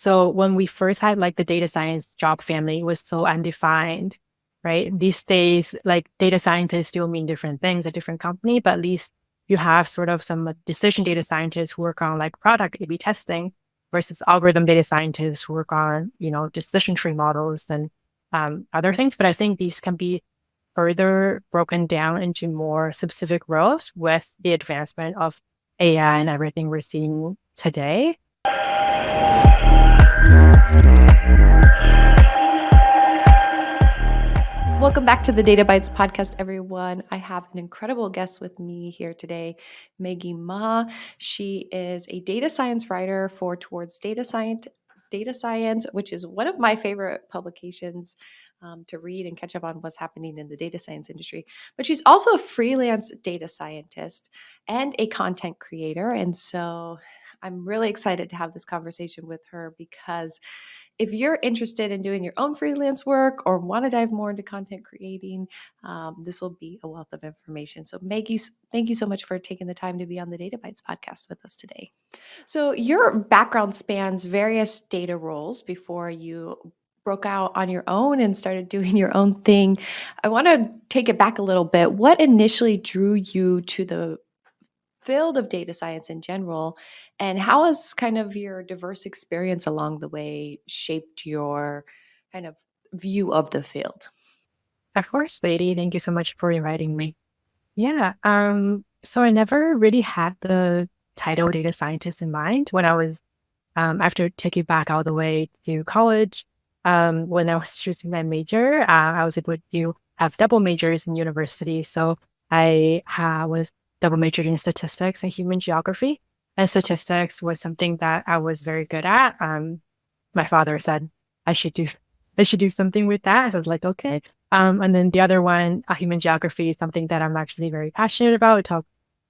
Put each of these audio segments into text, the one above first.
So when we first had like the data science job family, it was so undefined, right? These days, like data scientists still mean different things at different company, but at least you have sort of some decision data scientists who work on like product A/B testing versus algorithm data scientists who work on, decision tree models and other things. But I think these can be further broken down into more specific roles with the advancement of AI and everything we're seeing today. Welcome back to the Data Bites podcast, everyone. I have an incredible guest with me here today, Maggie Ma. She is a data science writer for Towards Data Science, which is one of my favorite publications to read and catch up on what's happening in the data science industry. But she's also a freelance data scientist and a content creator. And so I'm really excited to have this conversation with her because if you're interested in doing your own freelance work or want to dive more into content creating, this will be a wealth of information. So, Maggie, thank you so much for taking the time to be on the Data Bites podcast with us today. So, your background spans various data roles before you broke out on your own and started doing your own thing. I want to take it back a little bit. What initially drew you to the field of data science in general, and how has kind of your diverse experience along the way shaped your kind of view of the field? Of course, lady. Thank you so much for inviting me. Yeah. So I never really had the title data scientist in mind when I was after taking back all the way to college. When I was choosing my major, I was able to have double majors in university. So was double majored in statistics and human geography. And statistics was something that I was very good at. My father said I should do I should do something with that. So I was like, okay. And then the other one, human geography, is something that I'm actually very passionate about.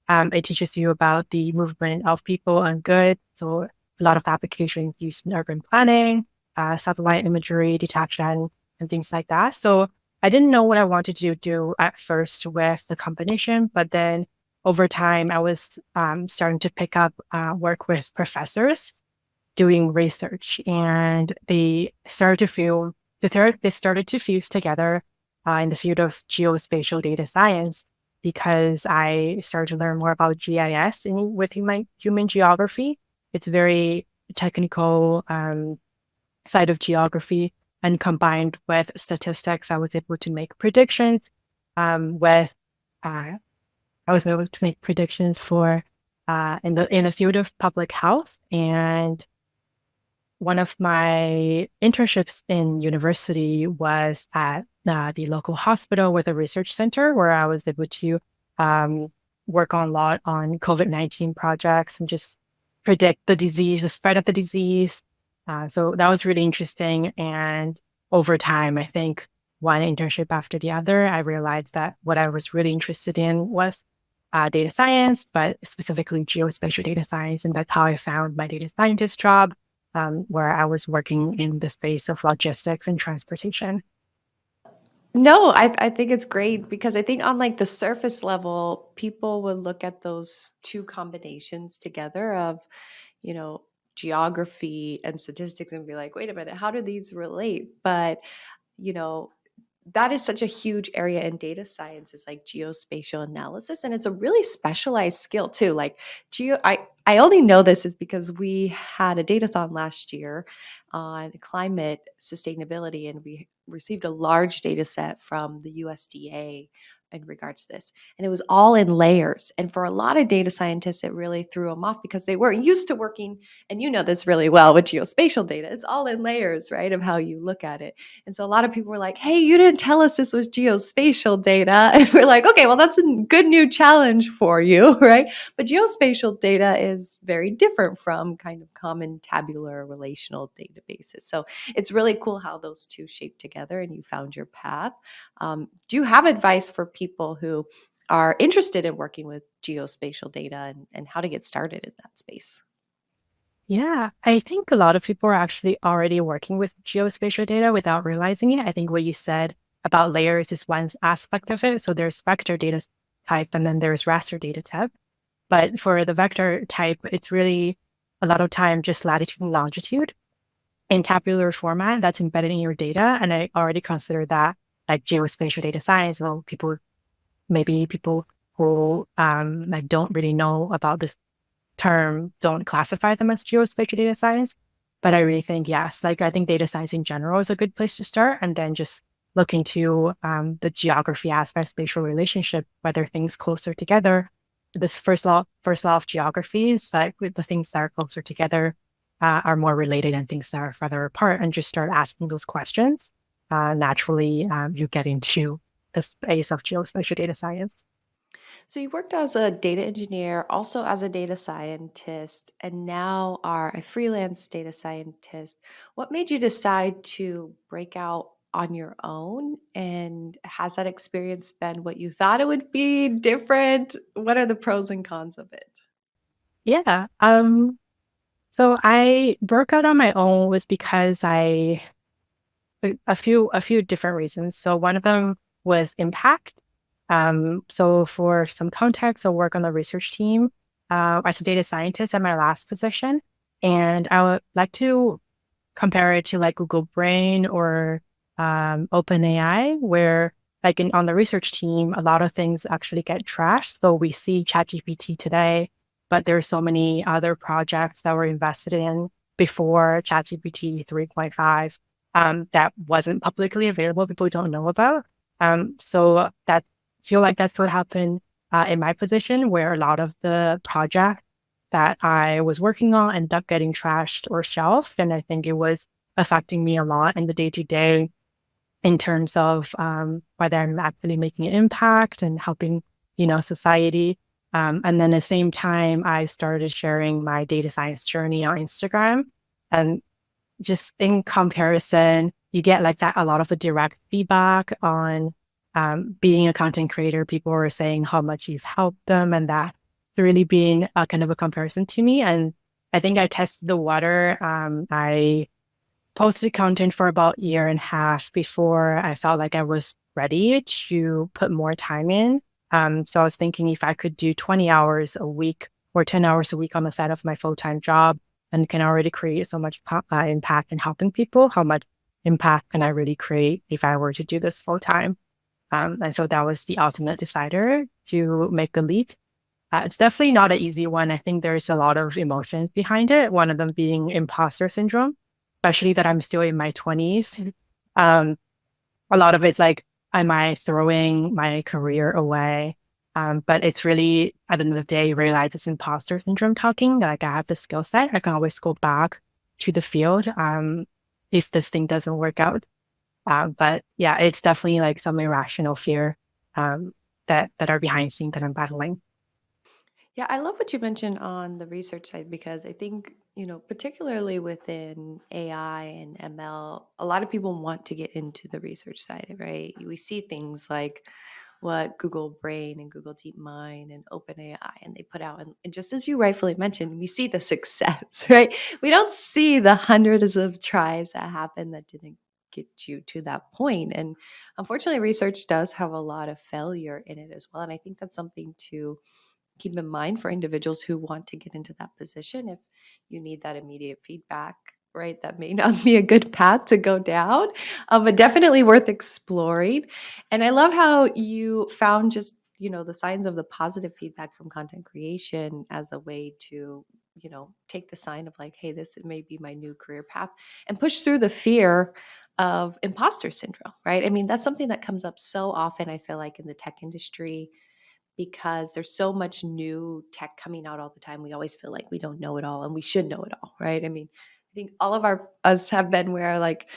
It teaches you about the movement of people and goods. So a lot of applications used in urban planning, satellite imagery, detection, and things like that. So I didn't know what I wanted to do at first with the combination, but then over time, I was starting to pick up work with professors doing research, and they started to fuse together in the field of geospatial data science because I started to learn more about GIS within my human geography. It's very technical side of geography, and combined with statistics, I was able to make predictions. With I was able to make predictions for in the field of public health. And one of my internships in university was at the local hospital with a research center where I was able to work on a lot on COVID-19 projects and just predict the disease, the spread of the disease. So that was really interesting. And over time, I think one internship after the other, I realized that what I was really interested in was data science, but specifically geospatial data science. And that's how I found my data scientist job, where I was working in the space of logistics and transportation. No, I think it's great because I think on like the surface level, people would look at those two combinations together of, you know, geography and statistics and be like, wait a minute, how do these relate? But, you know, that is such a huge area in data science is like geospatial analysis, and it's a really specialized skill too. Like I only know this is because we had a datathon last year on climate sustainability, and we received a large data set from the USDA in regards to this, and it was all in layers. And for a lot of data scientists, it really threw them off because they weren't used to working, and you know this really well with geospatial data. It's all in layers, right, of how you look at it. And so a lot of people were like, hey, you didn't tell us this was geospatial data. And we're like, okay, well, that's a good new challenge for you, right? But geospatial data is very different from kind of common tabular relational databases. So it's really cool how those two shape together and you found your path. Do you have advice for people who are interested in working with geospatial data and how to get started in that space? Yeah, I think a lot of people are actually already working with geospatial data without realizing it. I think what you said about layers is one aspect of it. So there's vector data type and then there's raster data type. But for the vector type, it's really a lot of time just latitude and longitude. in tabular format that's embedded in your data. And I already consider that like geospatial data science. So maybe people who like don't really know about this term don't classify them as geospatial data science. But I really think, yes, like I think data science in general is a good place to start. And then just look into the geography aspect, spatial relationship, whether things closer together. This first law of geography is like the things that are closer together are more related and things that are further apart. And just start asking those questions. Naturally, you get into the space of geospatial data science. So you worked as a data engineer, also as a data scientist, and now are a freelance data scientist. What made you decide to break out on your own? And has that experience been what you thought it would be? Different? What are the pros and cons of it? Yeah. So I broke out on my own was because a few different reasons. So one of them was impact. So for some context, I work on the research team as a data scientist at my last position, and I would like to compare it to like Google Brain or OpenAI, where on the research team, a lot of things actually get trashed. So we see ChatGPT today, but there's so many other projects that were invested in before ChatGPT 3.5 that wasn't publicly available. People don't know about. So that feel like that's what happened in my position, where a lot of the projects that I was working on ended up getting trashed or shelved. And I think it was affecting me a lot in the day to day in terms of whether I'm actually making an impact and helping, society. And then at the same time, I started sharing my data science journey on Instagram. And just in comparison, you get like that a lot of the direct feedback on being a content creator. People are saying how much you've helped them, and that really being a kind of a comparison to me. And I think I tested the water. I posted content for about a year and a half before I felt like I was ready to put more time in. So I was thinking if I could do 20 hours a week or 10 hours a week on the side of my full-time job and can already create so much impact in helping people, how much impact can I really create if I were to do this full time? And so that was the ultimate decider to make the leap. It's definitely not an easy one. I think there's a lot of emotions behind it. One of them being imposter syndrome, especially that I'm still in my 20s. Um, a lot of it's like, am I throwing my career away? But it's really, at the end of the day, you realize it's imposter syndrome talking. Like I have the skill set. I can always go back to the field if this thing doesn't work out. But yeah, it's definitely like some irrational fear um, that are behind the scenes that I'm battling. Yeah, I love what you mentioned on the research side because I think, particularly within AI and ML, a lot of people want to get into the research side, right? We see things like what Google Brain and Google DeepMind and OpenAI and they put out, and just as you rightfully mentioned, we see the success, right? We don't see the hundreds of tries that happen that didn't get you to that point. And unfortunately, research does have a lot of failure in it as well. And I think that's something to keep in mind for individuals who want to get into that position. If you need that immediate feedback, right, that may not be a good path to go down, but definitely worth exploring. And I love how you found just the signs of the positive feedback from content creation as a way to take the sign of like, hey, this may be my new career path, and push through the fear of imposter syndrome, right? I mean, that's something that comes up so often, I feel like, in the tech industry, because there's so much new tech coming out all the time. We always feel like we don't know it all and we should know it all, right? I mean, I think all of us have been where like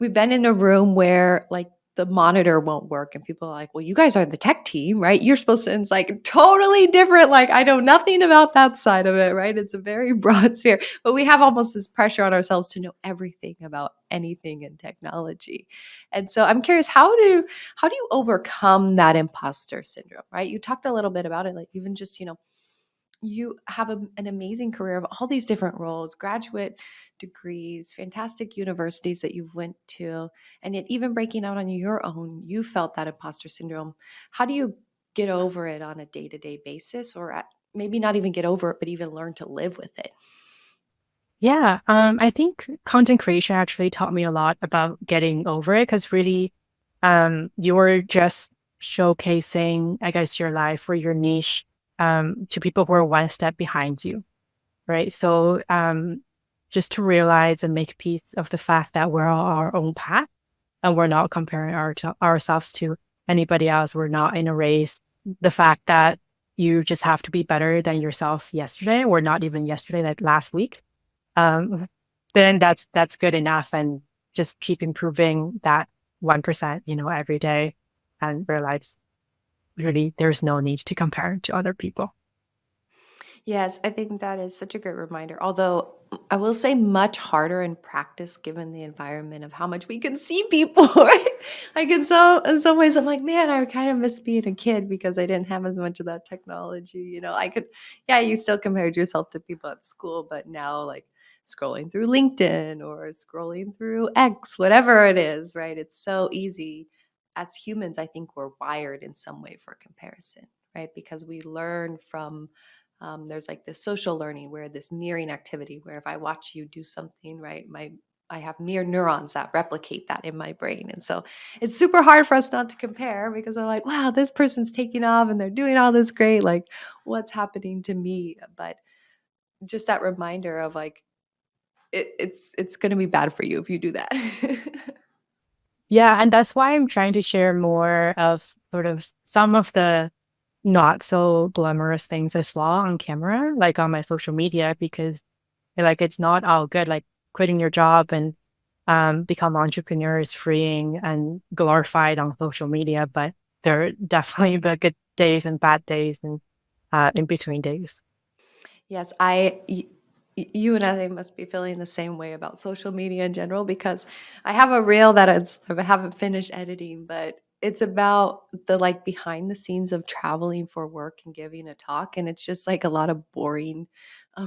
we've been in a room where like the monitor won't work and people are like, well, you guys are the tech team, right? You're supposed to, and it's like totally different. Like I know nothing about that side of it, right? It's a very broad sphere, but we have almost this pressure on ourselves to know everything about anything in technology. And so I'm curious, how do you overcome that imposter syndrome, right? You talked a little bit about it, like even just, you have an amazing career of all these different roles, graduate degrees, fantastic universities that you've went to, and yet even breaking out on your own, you felt that imposter syndrome. How do you get over it on a day-to-day basis, or maybe not even get over it, but even learn to live with it? Yeah, I think content creation actually taught me a lot about getting over it because really, you're just showcasing, I guess, your life or your niche to people who are one step behind you, right? So, just to realize and make peace of the fact that we're on our own path and we're not comparing ourselves to anybody else. We're not in a race. The fact that you just have to be better than yourself yesterday, or not even yesterday, like last week, um, then that's good enough. And just keep improving that 1%, every day, and realize really there's no need to compare to other people. Yes, I think that is such a great reminder. Although I will say much harder in practice given the environment of how much we can see people, right? Like in some ways I'm like, man, I kind of miss being a kid because I didn't have as much of that technology. I could yeah, you still compared yourself to people at school, but now like scrolling through LinkedIn or scrolling through X, whatever it is, right? It's so easy. As humans, I think we're wired in some way for comparison, right? Because we learn from there's like this social learning where this mirroring activity where if I watch you do something right, I have mirror neurons that replicate that in my brain. And so it's super hard for us not to compare because I'm like, wow, this person's taking off and they're doing all this great, like what's happening to me? But just that reminder of like it's going to be bad for you if you do that. Yeah, and that's why I'm trying to share more of sort of some of the not so glamorous things as well on camera, like on my social media, because like it's not all good. Like quitting your job and become entrepreneur is freeing and glorified on social media, but there are definitely the good days and bad days and in between days. Yes, you and I must be feeling the same way about social media in general because I have a reel that I haven't finished editing, but it's about the like behind the scenes of traveling for work and giving a talk, and it's just like a lot of boring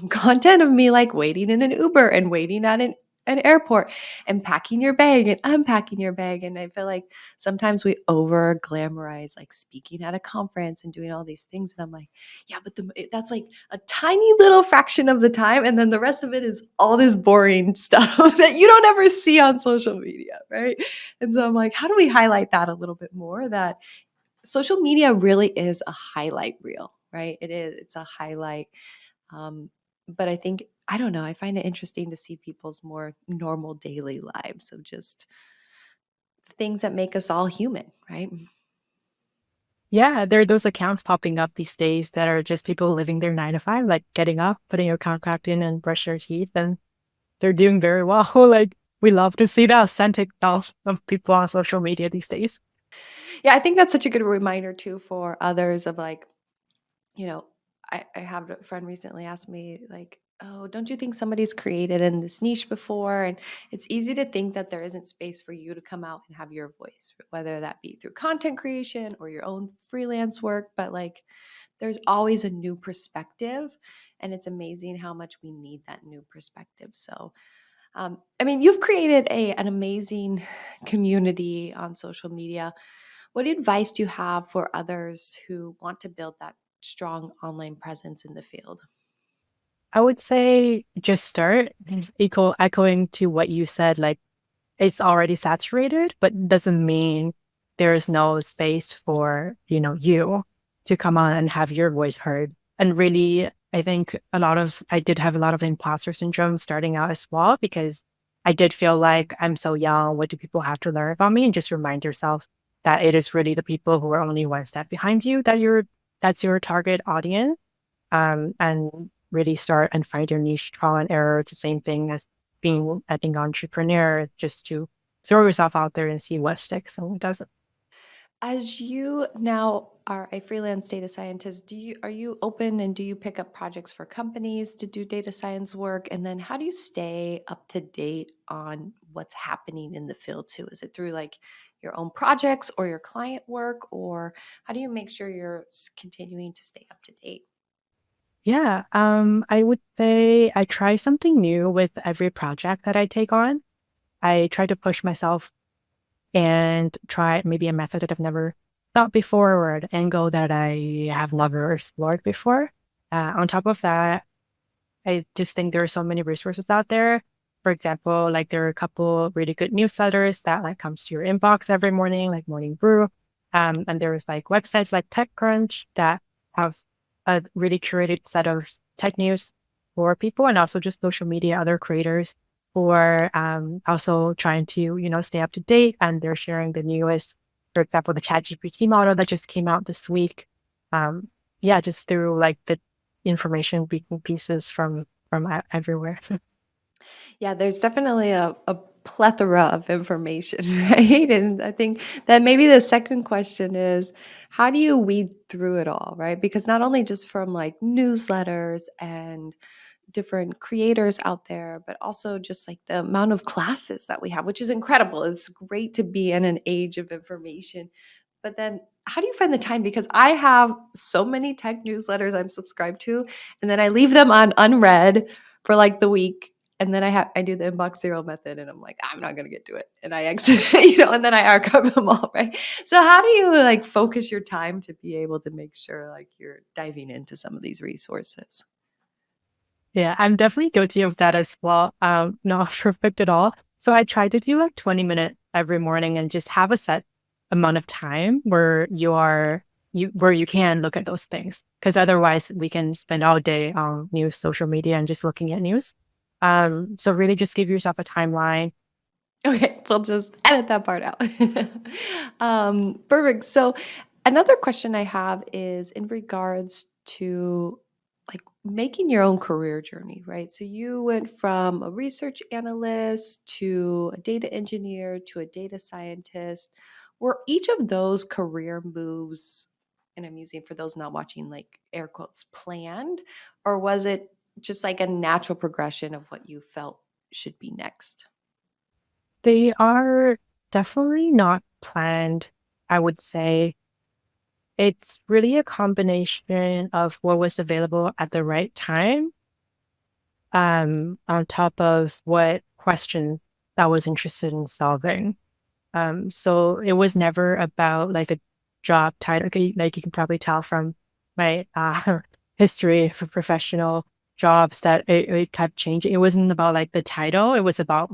content of me like waiting in an Uber and waiting at an airport and packing your bag and unpacking your bag, and I feel like sometimes we over glamorize like speaking at a conference and doing all these things, and I'm like, yeah, but that's like a tiny little fraction of the time. And then the rest of it is all this boring stuff that you don't ever see on social media. Right. And so I'm like, how do we highlight that a little bit more? That social media really is a highlight reel, right? It is, it's a highlight. But I think, I don't know, I find it interesting to see people's more normal daily lives of just things that make us all human, right? Yeah, there are those accounts popping up these days that are just people living their 9 to 5, like getting up, putting your contract in and brush your teeth, and they're doing very well. Like we love to see the authentic self of people on social media these days. Yeah, I think that's such a good reminder too for others of like, you know, I have a friend recently asked me, like, oh, don't you think somebody's created in this niche before? And it's easy to think that there isn't space for you to come out and have your voice, whether that be through content creation or your own freelance work. But like, there's always a new perspective. And it's amazing how much we need that new perspective. So, I mean, you've created an amazing community on social media. What advice do you have for others who want to build that strong online presence in the field? I would say just start echoing to what you said, like it's already saturated, but doesn't mean there is no space for, you to come on and have your voice heard. And really, I think I did have a lot of imposter syndrome starting out as well, because I did feel like I'm so young. What do people have to learn about me? And just remind yourself that it is really the people who are only one step behind you that's your target audience, and really start and find your niche, trial and error. It's the same thing as being, I think, entrepreneur, just to throw yourself out there and see what sticks and what doesn't. As you now are a freelance data scientist, are you open and do you pick up projects for companies to do data science work? And then how do you stay up to date on what's happening in the field too? Is it through like your own projects or your client work, or how do you make sure you're continuing to stay up to date? Yeah, I would say I try something new with every project that I take on. I try to push myself and try maybe a method that I've never thought before, or an angle that I have never explored before. On top of that, I just think there are so many resources out there. For example, like there are a couple really good newsletters that like comes to your inbox every morning, like Morning Brew. And there's like websites like TechCrunch that have a really curated set of tech news for people, and also just social media, other creators who are also trying to, stay up to date, and they're sharing the newest, for example, the ChatGPT model that just came out this week. Um, yeah, just through like the information being pieces from everywhere. Yeah, there's definitely a plethora of information, right? And I think that maybe the second question is how do you weed through it all, right? Because not only just from like newsletters and different creators out there, but also just like the amount of classes that we have, which is incredible. It's great to be in an age of information. But then how do you find the time? Because I have so many tech newsletters I'm subscribed to, and then I leave them on unread for like the week. And then I do the inbox zero method, and I'm like, I'm not gonna get to it. And I exit, and then I archive them all, right? So how do you like focus your time to be able to make sure like you're diving into some of these resources? Yeah, I'm definitely guilty of that as well. Not perfect at all. So I try to do like 20 minutes every morning and just have a set amount of time where where you can look at those things. Because otherwise we can spend all day on news, social media, and just looking at news. So really just give yourself a timeline. Okay, we'll just edit that part out. Perfect. So, another question I have is in regards to like making your own career journey, right? So, you went from a research analyst to a data engineer to a data scientist. Were each of those career moves, and I'm using for those not watching, like air quotes, planned, or was it just like a natural progression of what you felt should be next? They are definitely not planned, I would say. It's really a combination of what was available at the right time, on top of what question that was interested in solving. So it was never about like a job title. Okay, like you can probably tell from my history for professional jobs that it kept changing. It wasn't about like the title. It was about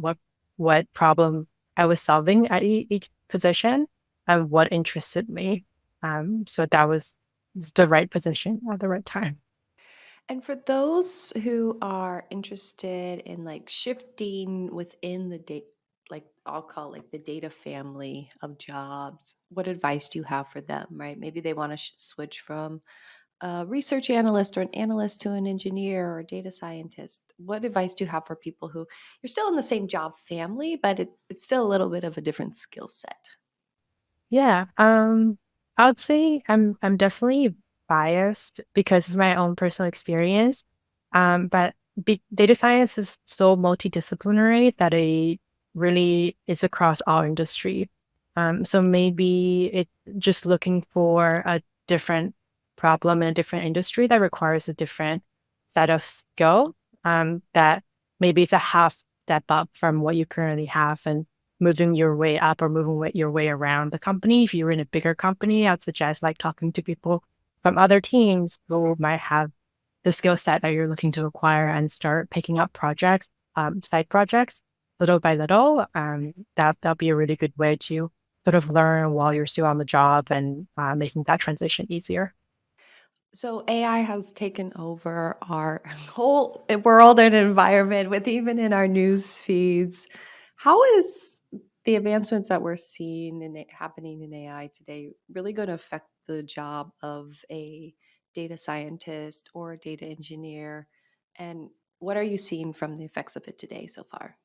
what problem I was solving at each position and what interested me. So that was the right position at the right time. And for those who are interested in like shifting within the data, like I'll call like the data family of jobs, what advice do you have for them, right? Maybe they want to switch from a research analyst or an analyst to an engineer or a data scientist. What advice do you have for people who you're still in the same job family, but it's still a little bit of a different skill set? Yeah, I would say I'm definitely biased because of my own personal experience. But data science is so multidisciplinary that it really is across all industry. So maybe it just looking for a different problem in a different industry that requires a different set of skill. That maybe it's a half step up from what you currently have, and moving your way up or your way around the company. If you're in a bigger company, I'd suggest like talking to people from other teams who might have the skill set that you're looking to acquire and start picking up projects, side projects, little by little. That'll be a really good way to sort of learn while you're still on the job, and making that transition easier. So AI has taken over our whole world and environment with even in our news feeds. How is the advancements that we're seeing and happening in AI today really going to affect the job of a data scientist or a data engineer? And what are you seeing from the effects of it today so far?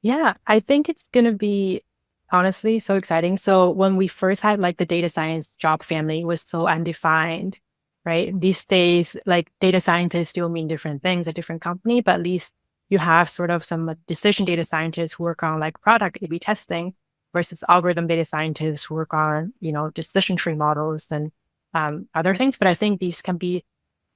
Yeah, I think it's going to be honestly so exciting. So when we first had like the data science job family, it was so undefined, right? These days, like data scientists still mean different things at different company, but at least you have sort of some decision data scientists who work on like product A/B testing versus algorithm data scientists who work on, decision tree models and other things. But I think these can be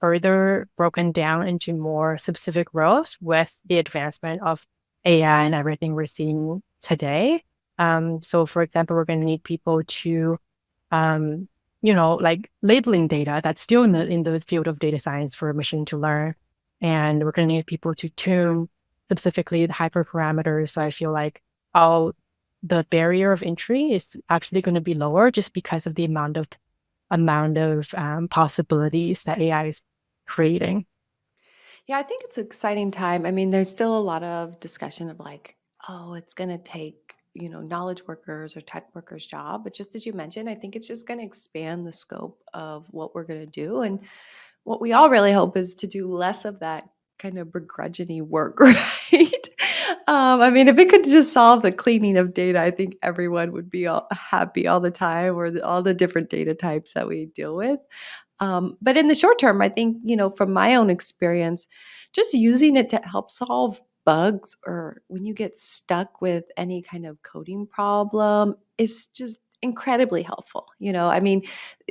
further broken down into more specific roles with the advancement of AI and everything we're seeing today. So for example, we're going to need people to, um, like labeling data that's still in the field of data science for machine to learn. and we're going to need people to tune specifically the hyperparameters. So I feel like all the barrier of entry is actually going to be lower just because of the amount of possibilities that AI is creating. Yeah, I think it's an exciting time. I mean, there's still a lot of discussion of like, oh, it's going to take, knowledge workers or tech workers' job. But just as you mentioned, I think it's just going to expand the scope of what we're going to do. And what we all really hope is to do less of that kind of begrudging work, right? I mean, if it could just solve the cleaning of data, I think everyone would be all happy all the time, or all the different data types that we deal with. But in the short term, I think, from my own experience, just using it to help solve bugs or when you get stuck with any kind of coding problem is just incredibly helpful. I mean,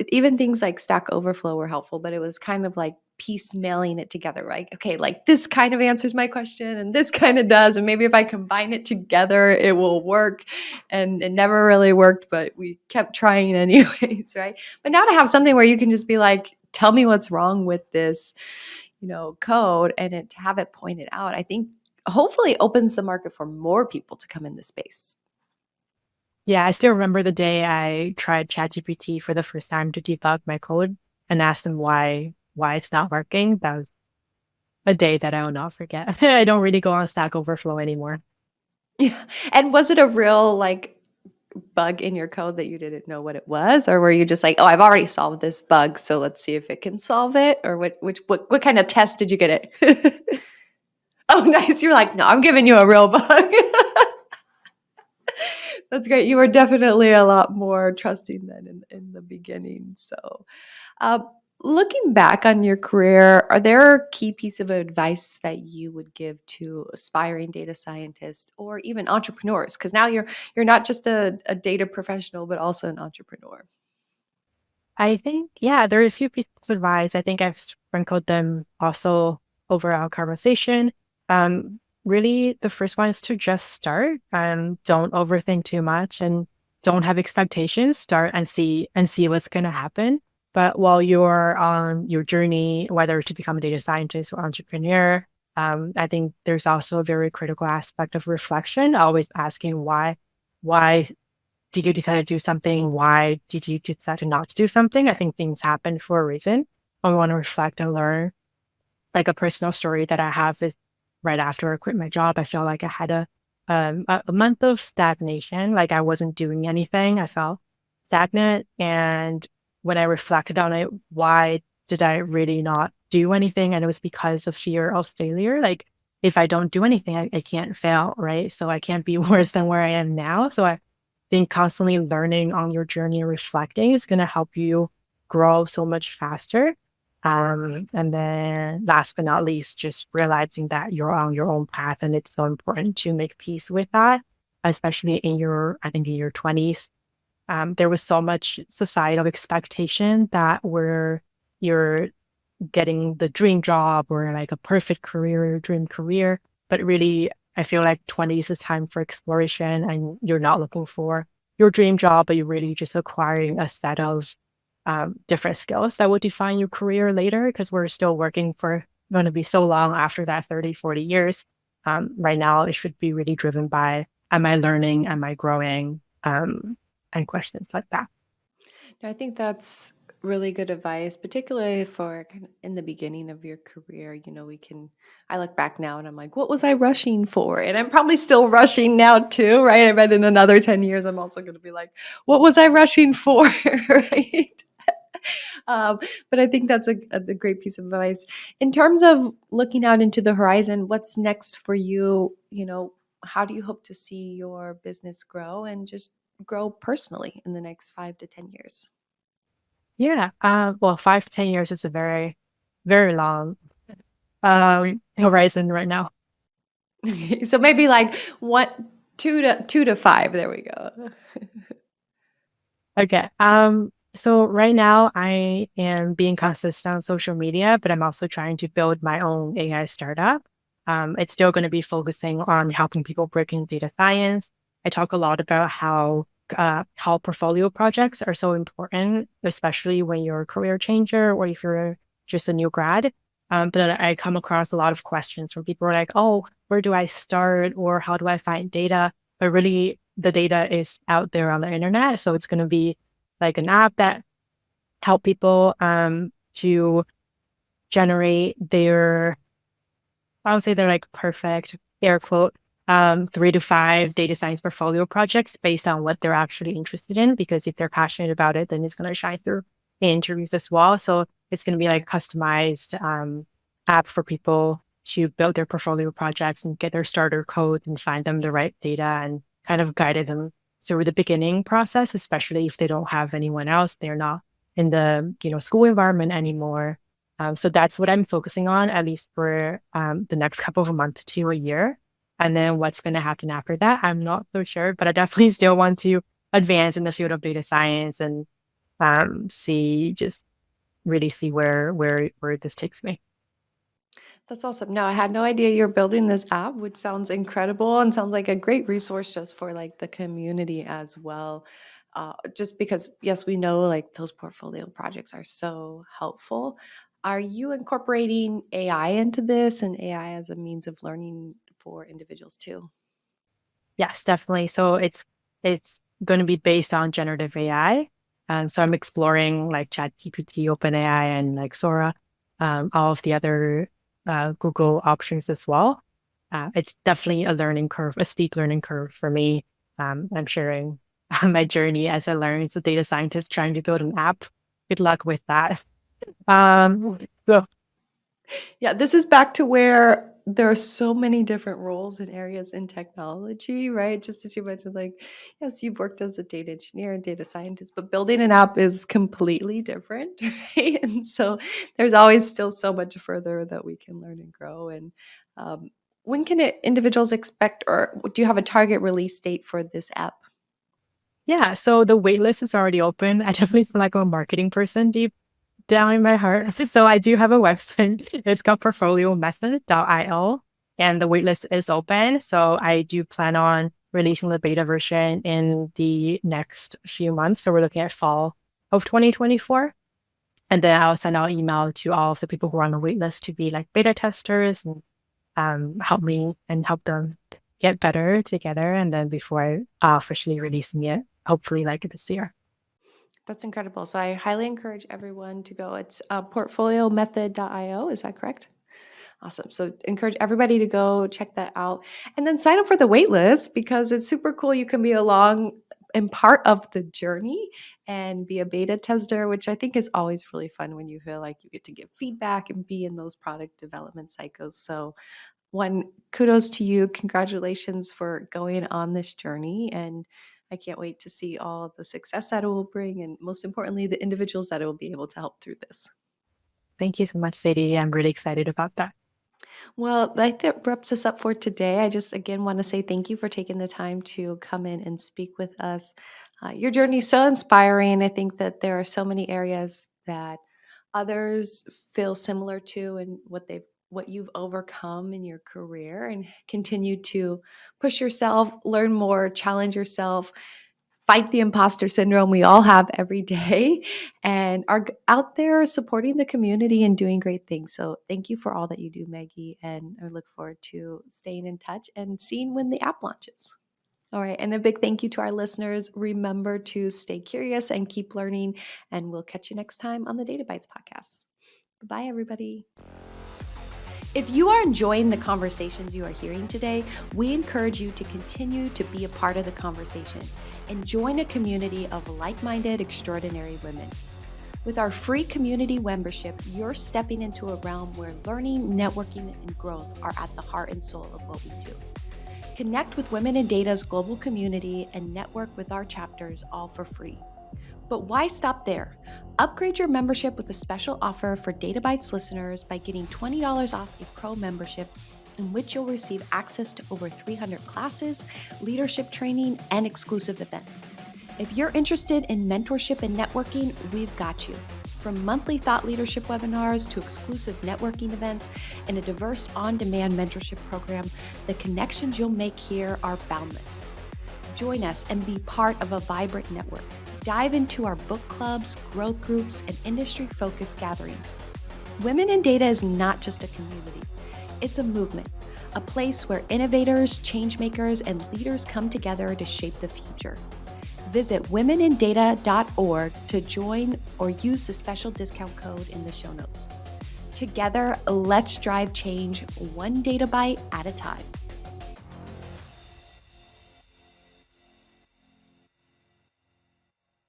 even things like Stack Overflow were helpful, but it was kind of like piecemealing it together, right? Okay, like this kind of answers my question and this kind of does. And maybe if I combine it together, it will work. And it never really worked, but we kept trying anyways, right? But now to have something where you can just be like, tell me what's wrong with this, code, and to have it pointed out, I think hopefully opens the market for more people to come in the space. Yeah, I still remember the day I tried ChatGPT for the first time to debug my code and asked them why it's not working. That was a day that I will not forget. I don't really go on Stack Overflow anymore. Yeah. And was it a real like bug in your code that you didn't know what it was, or were you just like, oh, I've already solved this bug, so let's see if it can solve it? Or what kind of test did you get it? Oh, nice. You're like, no, I'm giving you a real bug. That's great. You were definitely a lot more trusting than in the beginning. So, uh, looking back on your career, are there key piece of advice that you would give to aspiring data scientists or even entrepreneurs? Because now you're not just a data professional, but also an entrepreneur. I think, yeah, there are a few pieces of advice. I think I've sprinkled them also over our conversation. Really, the first one is to just start. Don't overthink too much and don't have expectations. Start and see what's going to happen. But while you're on your journey, whether to become a data scientist or entrepreneur, I think there's also a very critical aspect of reflection. Always asking why did you decide to do something? Why did you decide to not to do something? I think things happen for a reason. I want to reflect and learn. Like a personal story that I have is right after I quit my job, I felt like I had a month of stagnation. Like I wasn't doing anything. I felt stagnant. And when I reflected on it, why did I really not do anything? And it was because of fear of failure. Like if I don't do anything, I can't fail, right? So I can't be worse than where I am now. So I think constantly learning on your journey and reflecting is going to help you grow so much faster. And then last but not least, just realizing that you're on your own path and it's so important to make peace with that, especially I think in your 20s. There was so much societal expectation that you're getting the dream job or like a perfect career, dream career. But really, I feel like 20s is time for exploration and you're not looking for your dream job, but you're really just acquiring a set of different skills that will define your career later because we're still working for going to be so long after that 30, 40 years. Right now, it should be really driven by, am I learning? Am I growing? And questions like that. No, I think that's really good advice, particularly for kind of in the beginning of your career. I look back now and I'm like, what was I rushing for? And I'm probably still rushing now too, right? I bet in another 10 years, I'm also going to be like, what was I rushing for? Right. Um, but I think that's a great piece of advice. In terms of looking out into the horizon, what's next for you? How do you hope to see your business grow and just grow personally in the next 5 to 10 years? Yeah. Well, 5 to 10 years is a very, very long horizon right now. So maybe like one, 2 to 5. There we go. Okay. So right now I am being consistent on social media, but I'm also trying to build my own AI startup. It's still going to be focusing on helping people break into data science. I talk a lot about how portfolio projects are so important, especially when you're a career changer or if you're just a new grad. But I come across a lot of questions from people who are like, oh, where do I start? Or how do I find data? But really, the data is out there on the internet. So it's going to be like an app that help people to generate their, I would say they're like perfect, air quote, 3 to 5 data science portfolio projects based on what they're actually interested in. Because if they're passionate about it, then it's going to shine through in interviews as well. So it's going to be like customized app for people to build their portfolio projects and get their starter code and find them the right data and kind of guided them through the beginning process, especially if they don't have anyone else, they're not in the school environment anymore. So that's what I'm focusing on, at least for the next couple of months to a year. And then what's going to happen after that, I'm not so sure, but I definitely still want to advance in the field of data science and just really see where this takes me. That's awesome. No, I had no idea you're building this app, which sounds incredible and sounds like a great resource just for like the community as well. Just because, yes, we know like those portfolio projects are so helpful. Are you incorporating AI into this and AI as a means of learning for individuals too? Yes, definitely. So it's going to be based on generative AI. So I'm exploring like ChatGPT, OpenAI, and like Sora, all of the other Google options as well. It's definitely a learning curve, a steep learning curve for me. I'm sharing my journey as I learn as a data scientist trying to build an app. Good luck with that. So Yeah, this is back to where there are so many different roles and areas in technology, right? Just as you mentioned, like, yes, you've worked as a data engineer and data scientist, but building an app is completely different, right? And so there's always still so much further that we can learn and grow. And um, when can individuals expect, or do you have a target release date for this app? yeah, so the waitlist is already open. I definitely feel like I'm a marketing person deep down in my heart. So I do have a website. It's called portfoliomethod.io and the waitlist is open. So I do plan on releasing the beta version in the next few months. So we're looking at fall of 2024. And then I'll send out email to all of the people who are on the waitlist to be like beta testers and help me and help them get better together. And then before I officially releasing it, hopefully like this year. That's incredible. So I highly encourage everyone to go. It's portfoliomethod.io. Is that correct? Awesome. So encourage everybody to go check that out and then sign up for the wait list because it's super cool. You can be along and part of the journey and be a beta tester, which I think is always really fun when you feel like you get to give feedback and be in those product development cycles. So one, kudos to you. Congratulations for going on this journey. And I can't wait to see all the success that it will bring. And most importantly, the individuals that it will be able to help through this. Thank you so much, Sadie. I'm really excited about that. Well, that wraps us up for today. I just again want to say thank you for taking the time to come in and speak with us. Your journey is so inspiring. I think that there are so many areas that others feel similar to and what you've overcome in your career and continue to push yourself, learn more, challenge yourself, fight the imposter syndrome we all have every day and are out there supporting the community and doing great things. So thank you for all that you do, Maggie. And I look forward to staying in touch and seeing when the app launches. All right. And a big thank you to our listeners. Remember to stay curious and keep learning. And we'll catch you next time on the Data Bites podcast. Goodbye, everybody. If you are enjoying the conversations you are hearing today, we encourage you to continue to be a part of the conversation and join a community of like-minded, extraordinary women. With our free community membership, you're stepping into a realm where learning, networking, and growth are at the heart and soul of what we do. Connect with Women in Data's global community and network with our chapters all for free. But why stop there? Upgrade your membership with a special offer for Data Bites listeners by getting $20 off a pro membership, in which you'll receive access to over 300 classes, leadership training, and exclusive events. If you're interested in mentorship and networking, we've got you. From monthly thought leadership webinars to exclusive networking events and a diverse on-demand mentorship program, the connections you'll make here are boundless. Join us and be part of a vibrant network. Dive into our book clubs, growth groups, and industry-focused gatherings. Women in Data is not just a community, it's a movement, a place where innovators, changemakers, and leaders come together to shape the future. Visit womenindata.org to join or use the special discount code in the show notes. Together, let's drive change one data byte at a time.